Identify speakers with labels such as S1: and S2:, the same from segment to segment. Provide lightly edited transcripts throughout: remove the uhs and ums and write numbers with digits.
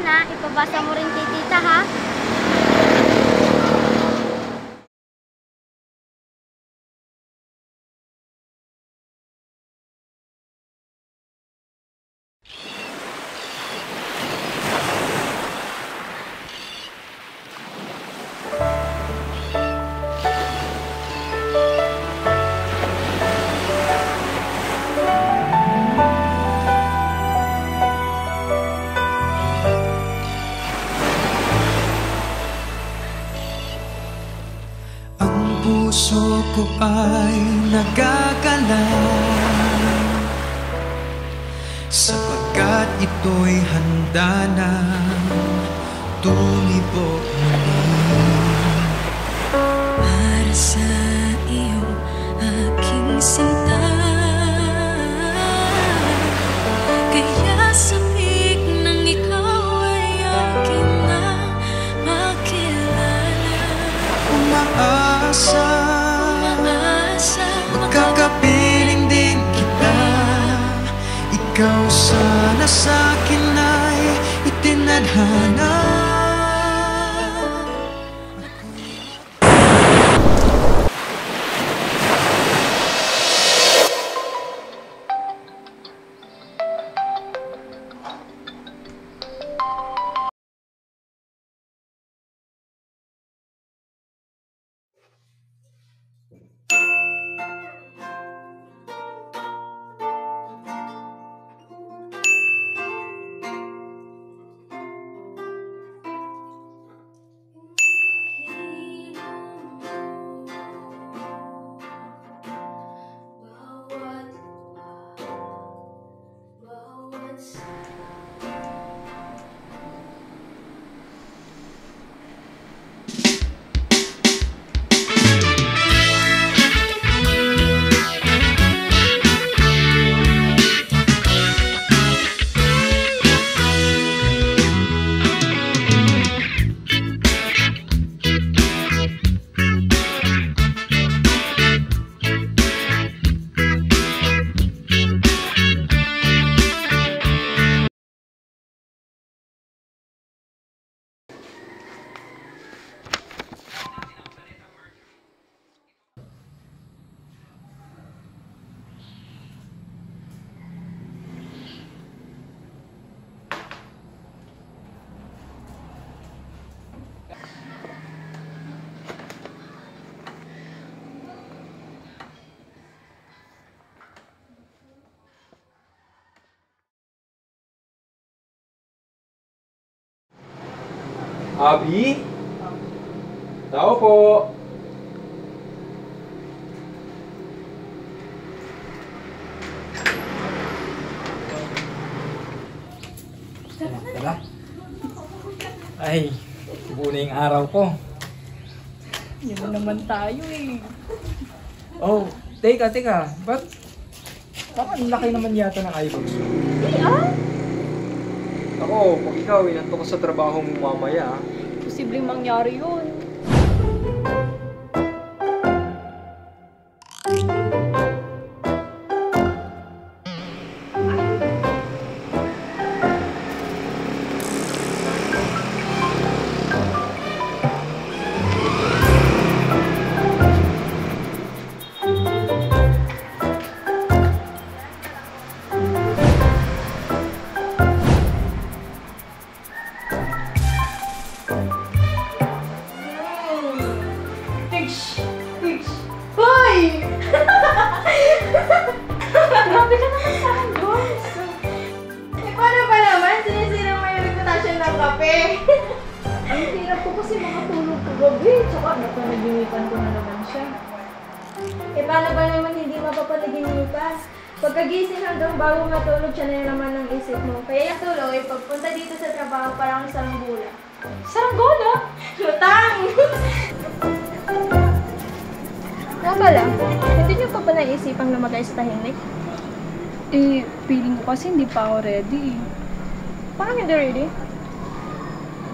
S1: na, ipabasa mo rin kay tita, ha?
S2: Puso ko ay nagagalaw sapagkat ito'y handa na tumibok muli
S3: para sa iyo, aking sinta. Kaya sabik nang ikaw ay aking na makilala.
S2: Umaasa, magkakapiling din kita. Ikaw sana sa'kin ay itinadhana.
S4: Abi? Tao po. Tara. Ay, buo na yung araw ko.
S5: Yan na naman tayo eh.
S4: Oh, teka. Ba't? Parang ang laki naman yata ng eyebags mo. Ako, pag ikaw inantok ka sa trabaho mo mamaya.
S5: Posibleng mangyari yun.
S1: Grabe ka naman sa akin, boss. Paano ba naman? Sinisira mo yung reputasyon ng kape. Ang hirap ko kasi makatulog kagabi. Tsaka napanaginipan ko na naman siya. Paano ba naman hindi mapapanaginipan? Pagkagising hanggang bago matulog, siya na naman ng isip mo. Kaya yung tuloy, pagpunta dito sa trabaho, parang saranggola. Saranggola? Lutang! Nga pala, hindi niyo pa naisipang lumagay sa tahimik?
S5: Eh, feeling ko kasi hindi pa ako ready.
S1: Parang hindi ready?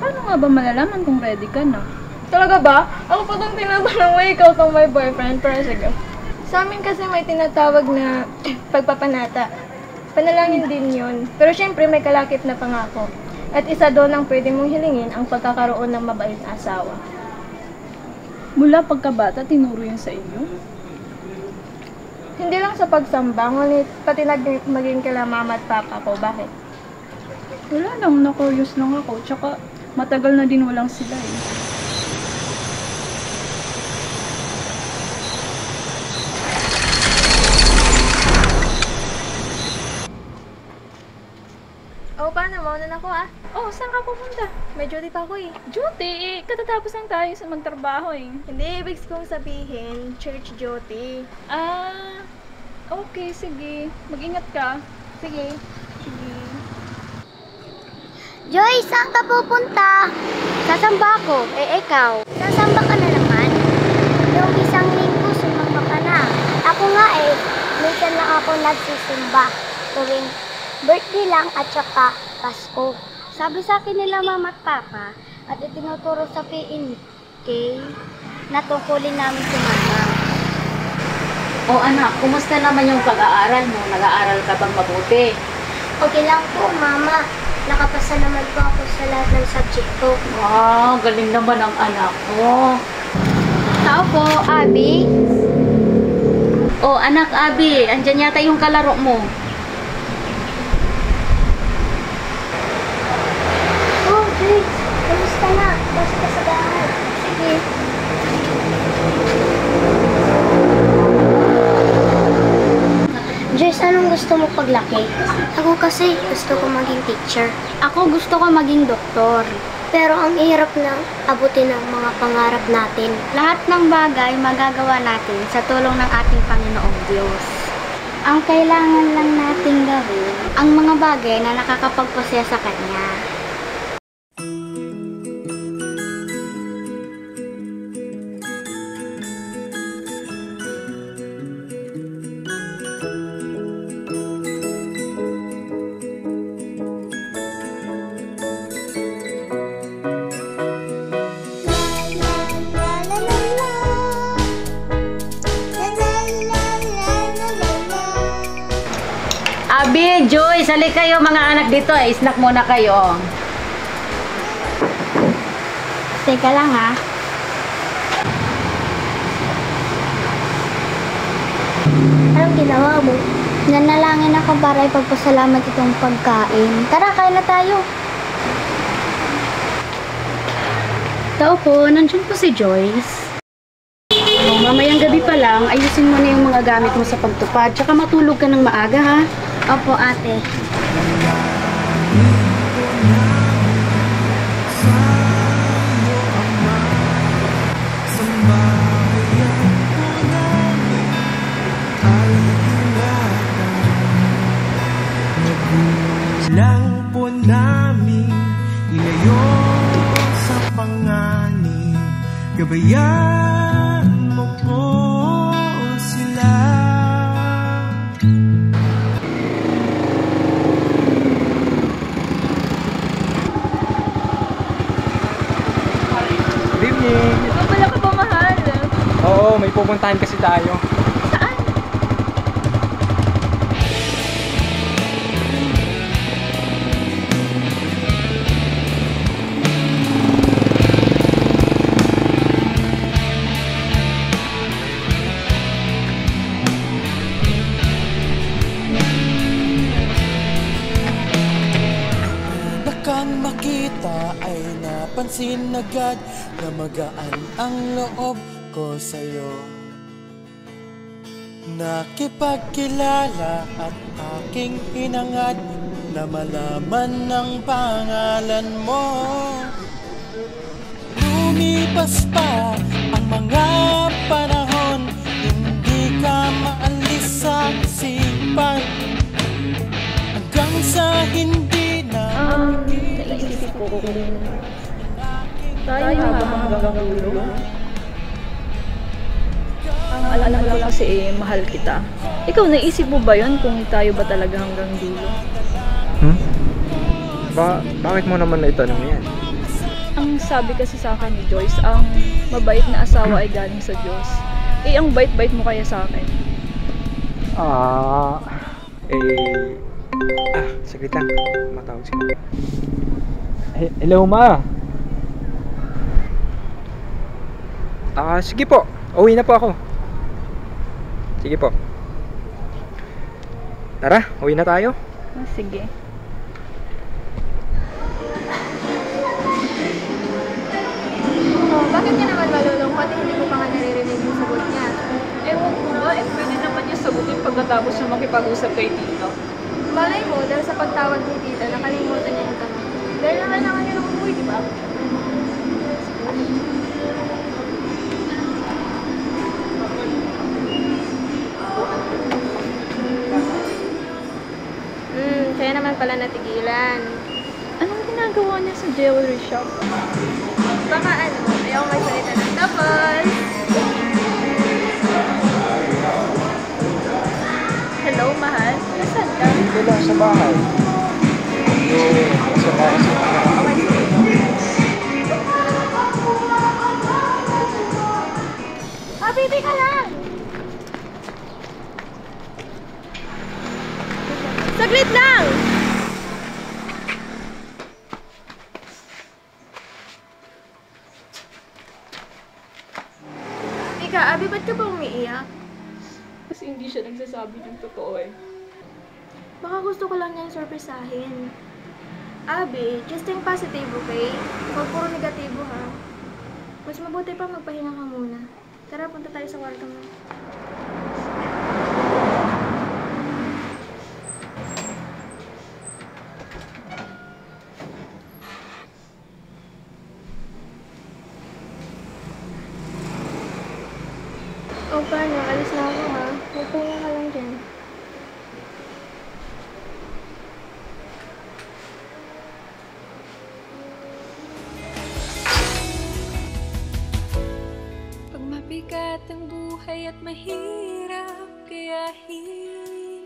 S5: Paano nga ba malalaman kung ready ka na?
S1: Talaga ba? Ako pa itong tinatanong mo, ikaw itong my boyfriend. Pero sige. Sa amin kasi may tinatawag na pagpapanata. Panalangin din yun. Pero syempre may kalakip na pangako. At isa doon ang pwede mong hilingin ang pagkakaroon ng mabait na asawa.
S5: Mula pagkabata, tinuro yun sa inyo?
S1: Hindi lang sa pagsamba, ngunit pati maging kila mama at papa ko. Bakit?
S5: Wala lang, na-curious lang ako. Tsaka matagal na din walang sila eh.
S1: O, paano? Mauna na ako ah.
S5: Oh, saan ka pupunta?
S1: May duty pa ako eh.
S5: Duty eh. Katatapos lang tayo sa magtrabaho eh.
S1: Hindi, ibig kong sabihin, church duty.
S5: Ah, okay, sige. Mag-ingat ka.
S1: Sige.
S5: Sige.
S6: Joy, saan ka pupunta? Sasamba ako. Ikaw? Sasamba ka na naman. Yung isang linggo, sumamba ka na. Ako nga minsan lang ako nagsisimba. Tuwing birthday lang at saka Pasko. Sabi sa akin nila mama at papa at itinuturo sa PNK na tungkulin namin si mama.
S7: O anak, kumusta naman yung pag-aaral mo? Nag-aaral ka bang mabuti?
S6: Okay lang po, mama. Nakapasa naman po ako sa lahat ng subject ko.
S7: Wow, galing naman ang anak mo.
S6: Tao po, Abby.
S7: O anak, Abi, andyan yata yung kalaro mo.
S6: Oh, Grace. Kamusta na? Basta sa bahay. Sige. Joyce, anong gusto mo paglaki? Ako kasi gusto ko maging teacher. Ako gusto ko maging doktor. Pero ang hirap na abutin ang mga pangarap natin. Lahat ng bagay magagawa natin sa tulong ng ating Panginoong Diyos. Ang kailangan lang nating gawin, ang mga bagay na nakakapagpasaya sa Kanya.
S7: Abi, Joy, sali kayo mga anak dito. Snack muna kayo.
S6: Teka lang ha. Anong ginawa mo? Nanalangin ako para ipagpasalamat itong pagkain. Tara, kain na tayo.
S5: Tao po, nandiyan po si Joyce. Oh, mamayang gabi pa lang, ayusin mo na yung mga gamit mo sa pagtupad. Tsaka matulog ka ng maaga ha.
S6: Opo, ate.
S2: Lang po namin ilayo sa panganib. Gabayan mo po sila.
S4: Good evening!
S5: Wala ka ba mahal?
S4: Oo, may pupuntahan kasi tayo.
S2: Kang makita ay napansin agad na magaan ang loob ko sa'yo. Nakipagkilala at aking inangad na malaman ng pangalan mo. Lumipas pa ang mga panahon, hindi ka maalis sa isipan. Hanggang sa hindi na
S5: Naisip ko kung tayo nga ba hanggang dulo? Ang alam ko kasi mahal kita. Ikaw, naisip mo ba yun kung tayo ba talaga hanggang dulo?
S4: Bakit mo naman naitanong yan?
S5: Ang sabi kasi sa akin ni Joyce, ang mabait na asawa ay galing sa Diyos. Ang bait-bait mo kaya sa akin.
S4: Saglit lang. Matawag sila. Hello, ma. Sige po. Uwi na po ako. Sige po. Tara, uwi na tayo.
S1: Sige. Bakit ka naman malulungkot? Hindi mo pa nga naririnig yung sagot niya.
S8: Ewan ko ba, pwede naman niya sagutin pagkatapos na makipag-usap kay Tito.
S1: Malay mo, dahil sa pagtawag ni Tita, nakalimutan niya yung tanong. Dahil naman naman yun ang umuwi, di ba? Kaya naman pala natigilan. Anong ginagawa niya sa jewelry shop? Baka ayaw magsalita ng tapos. Hello, mahal. Nasaan ka?
S4: Dito lang sa bahay. Sa bahay.
S1: Baby ka lang! Saglit lang! Ika, Abi, ba't ka ba umiiyak?
S8: Kasi hindi siya nagsasabi ng totoo eh.
S1: Baka gusto ko lang niyang sorpresahin. Abi, just think positive, okay? Huwag puro negatibo, ha? Mas mabuti pa magpahinga ka muna. Tara, punta tayo sa kwarto mo. O, paano? Alis na ako, ha? Magpahinga ka lang dyan.
S3: Pag mabigat ang buhay at mahirap gayahin,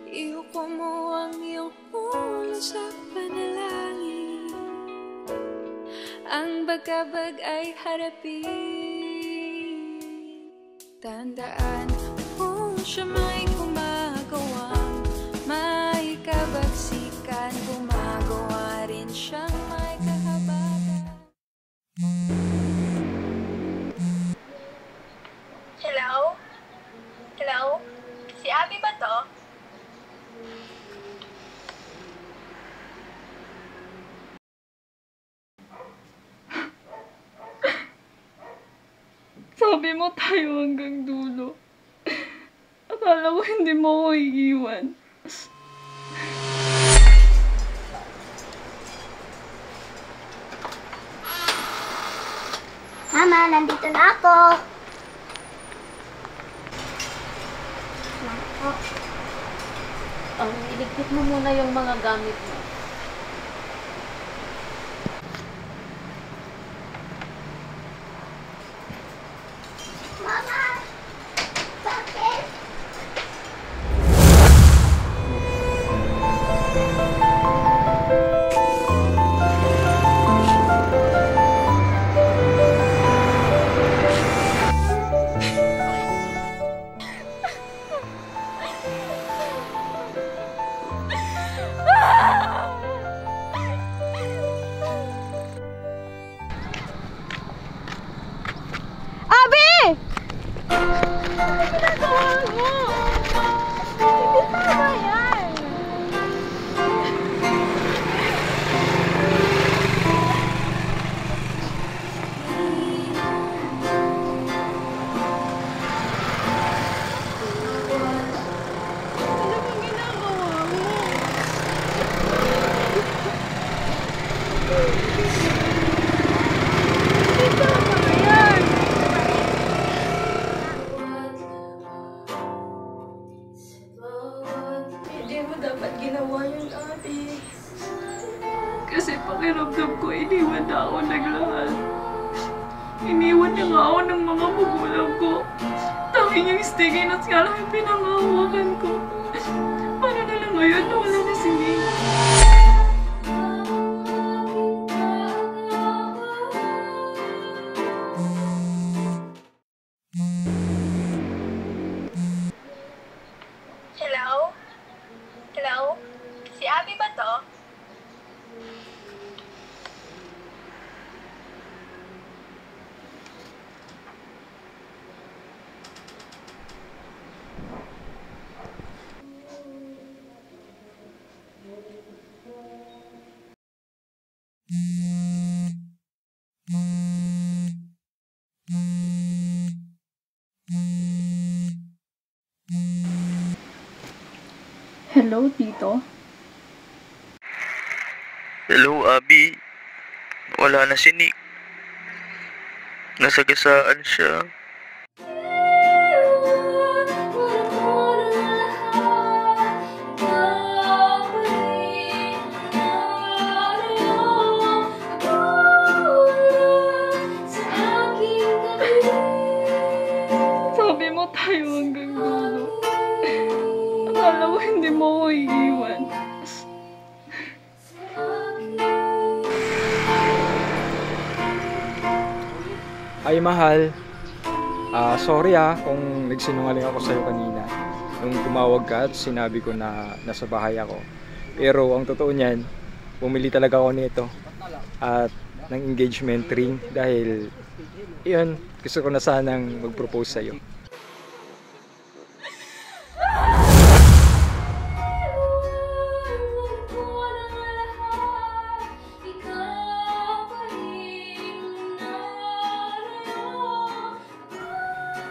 S3: iuko mo ang iyong ulo sa panalangin. Ang bagabag ay harapin. Tandaan mo siya may gumagawang may kabagsikan, gumagawa rin siyang may kahabatan.
S1: Hello? Hello? Si Abby ba to?
S8: Sabi mo tayo hanggang dulo. Akala ko hindi mo ako iiwan.
S6: Mama, nandito na ako.
S7: Iligpit mo muna yung mga gamit mo.
S6: Mama! Bakit?
S1: Hindi mo dapat ginawa yun, Abby.
S8: Kasi pakiramdam ko, iniwan na ako naglahal. Iniwan niya nga ako ng mga magulang ko. Tanging yung stickiness nga lang yung pinangahawakan ko. Paano na lang ngayon na wala na si Ning?
S1: Hello? Hello? Si Abby ba to?
S8: Hello, Tito?
S9: Hello, Abby. Wala na si Nick. Nasagasaan siya.
S8: Sabi mo tayo hanggang dulo. Akala ko hindi mo ako iiwan.
S4: Ay, mahal. Sorry kung nagsinungaling ako sa'yo kanina. Nung tumawag ka at sinabi ko na nasa bahay ako. Pero ang totoo niyan, bumili talaga ako nito. At ng engagement ring dahil yun, gusto ko na sanang mag-propose sa'yo.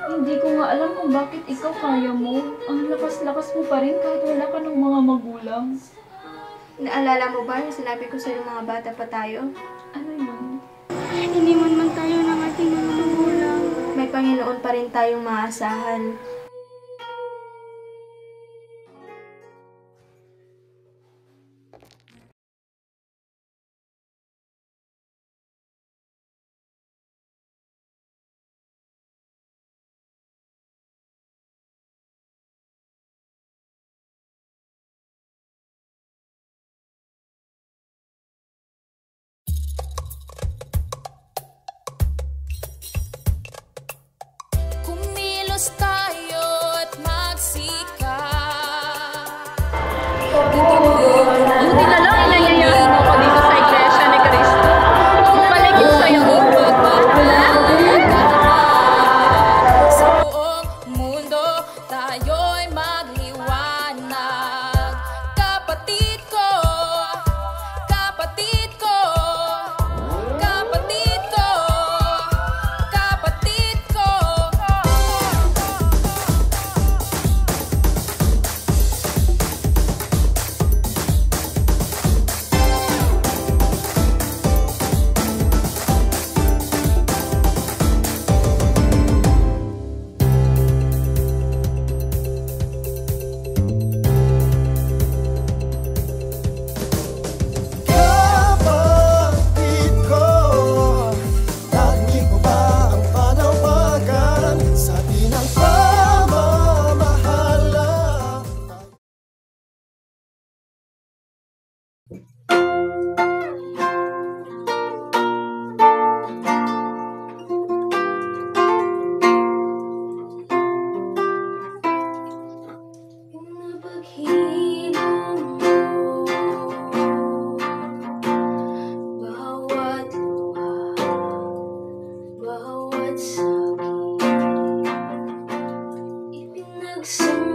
S8: Hindi ko nga alam kung bakit ikaw kaya mo. Ang lakas-lakas mo pa rin kahit wala ka ng mga magulang.
S1: Naalala mo ba yung sinabi ko sa'yo mga bata pa tayo?
S8: Ano yun?
S6: Iniwan man tayo ng ating mga magulang.
S1: May Panginoon pa rin tayong maasahan.
S3: Kumilos tayo at magsikap.
S8: Buti na lang inanyayahan ako dito sa Iglesia ni Cristo. Paligid sa'yo.
S3: Sa buong mundo tayo'y magliwanag. Kapatid ko, kapatid ko, kapatid ko, kapatid ko.
S2: Kapatid ko, tangi mo ba ang panawagan sa tinang pamamahala?
S3: Napaghihirap mo bawat luha, bawat sakit, ipinagsama